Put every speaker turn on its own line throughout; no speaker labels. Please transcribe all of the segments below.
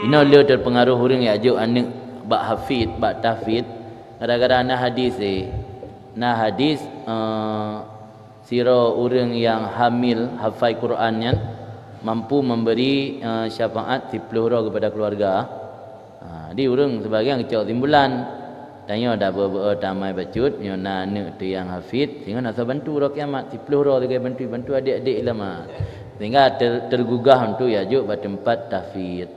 Ino le terpengaruh orang yang ajuk anak bak hafid, bak tahfid. Kadang-kadang na hadis sira orang yang hamil hafal Qurannya mampu memberi syafaat 10 orang kepada keluarga. Di orang sebagian kecil timbulan tanya dah berapa tamai bacut nyona anak tu yang hafid sehingga nak bantu orang kiamat 10 orang juga bantu adik-adik lama. Sehingga tergugah untuk ya juk pada tempat tahfid.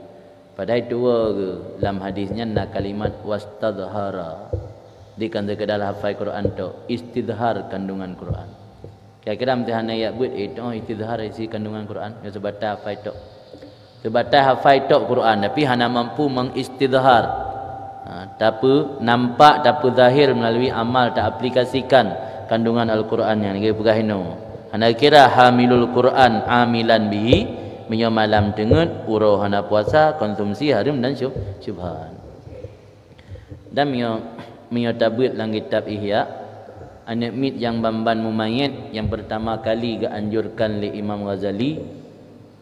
Padahal itu ke dalam hadisnya nak kalimat wastadhara di kan dalam hafal Quran tu istidhar kandungan Quran. Kira-kira mesti hana ya buat itu istidhar isi kandungan Quran ya sebatas hafal tu. Sebatas hafal tu Quran tapi hana mampu mengistidhar. Tapi nampak tapi zahir melalui amal tak aplikasikan kandungan Al-Quran yang kita pegahino. Hana kira hamilul Quran amilan bihi minyo malam tengut urau hana puasa konsumsi haram dan syubhan. Dan minyo tabut lang kitab Ihya anak mit yang bamban mumayyid yang pertama kali dianjurkan oleh Imam Ghazali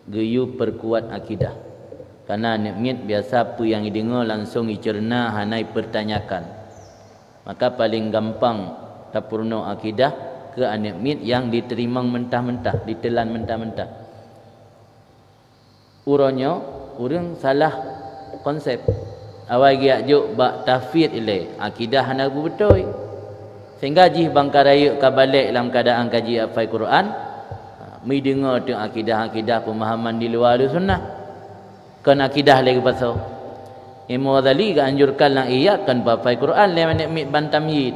geyu perkuat akidah. Karena anak mit biasa apa yang didengar langsung dicerna hanai pertanyakan. Maka paling gampang tapurno akidah ke anak mit yang diterima mentah-mentah, ditelan mentah-mentah. Uronyo orang salah konsep. Awal dia juk bak tahfidz ile akidah hana betul. Sehingga jih bangkaraya ka balik dalam keadaan kaji hafal Quran, mi dengar tu akidah-akidah pemahaman di luar sunnah. Kan akidah lagi pasal Imam Ghazali ke anjurkan lang iya kan hafal Quran le manik mit bantam yid.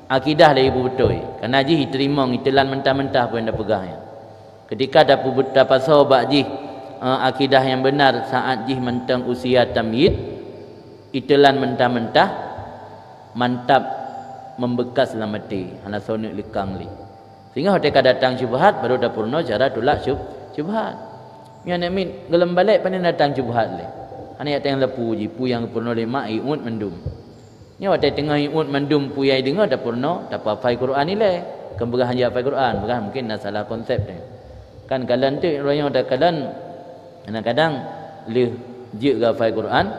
Akidah lagi betul. Karena jih terima ngitelan mentah-mentah pun dah pegahnya. Ketika dah pasal bak jih akidah yang benar saat jih mentang usia tamyid itelan mentah-mentah mantap membekas dalam hati hana sonik lekang li sehingga ketika datang syubhat baru dah purno cara tolak syubhat yang min gelem balik panen datang syubhat le hana ya teng lepu ji pu yang purno le mai ut mendum nya wate tengah ut mendum pu yai dengar dah purno tak apa hafal Quran ni le kembegah hanja hafal Quran bukan mungkin nak salah konsep ni kan kalan tu royong dah kalan kadang-kadang leh je hafal Quran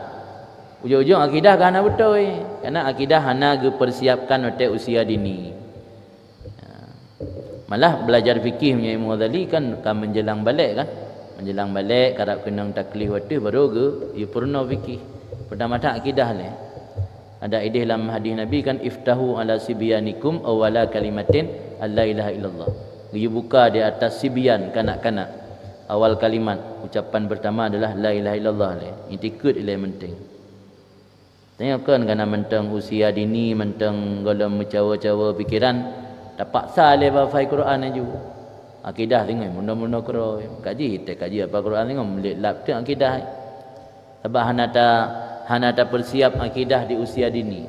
ujung-ujung akidah kan betul karena akidah hana ge persiapkan waktu usia dini. Malah belajar fikih punya Imam Ghazali kan menjelang balik kan. Menjelang balik karap kena taklif waktu baru ge ia purna fikih. Pertama tak akidah le. Ada ideh dalam hadis Nabi kan iftahu ala sibyanikum awwala kalimatin alla ilaha illallah. Dia buka di atas sibyan kanak-kanak. Awal kalimat ucapan pertama adalah la ilaha illallah le. Itikut ile penting. Tengokkan kerana mentang usia dini, mentang golong mencawa-cawa pikiran, tak paksa le hafal Quran aja. Akidah tengok mula-mula kero. Kaji apa Quran tengok melik lap tu akidah. Sebab hana ta persiap akidah di usia dini.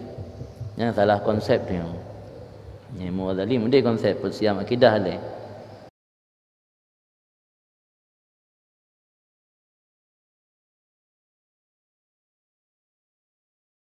Yang salah konsep tu. Ni Mughazali mendek konsep persiap akidah le.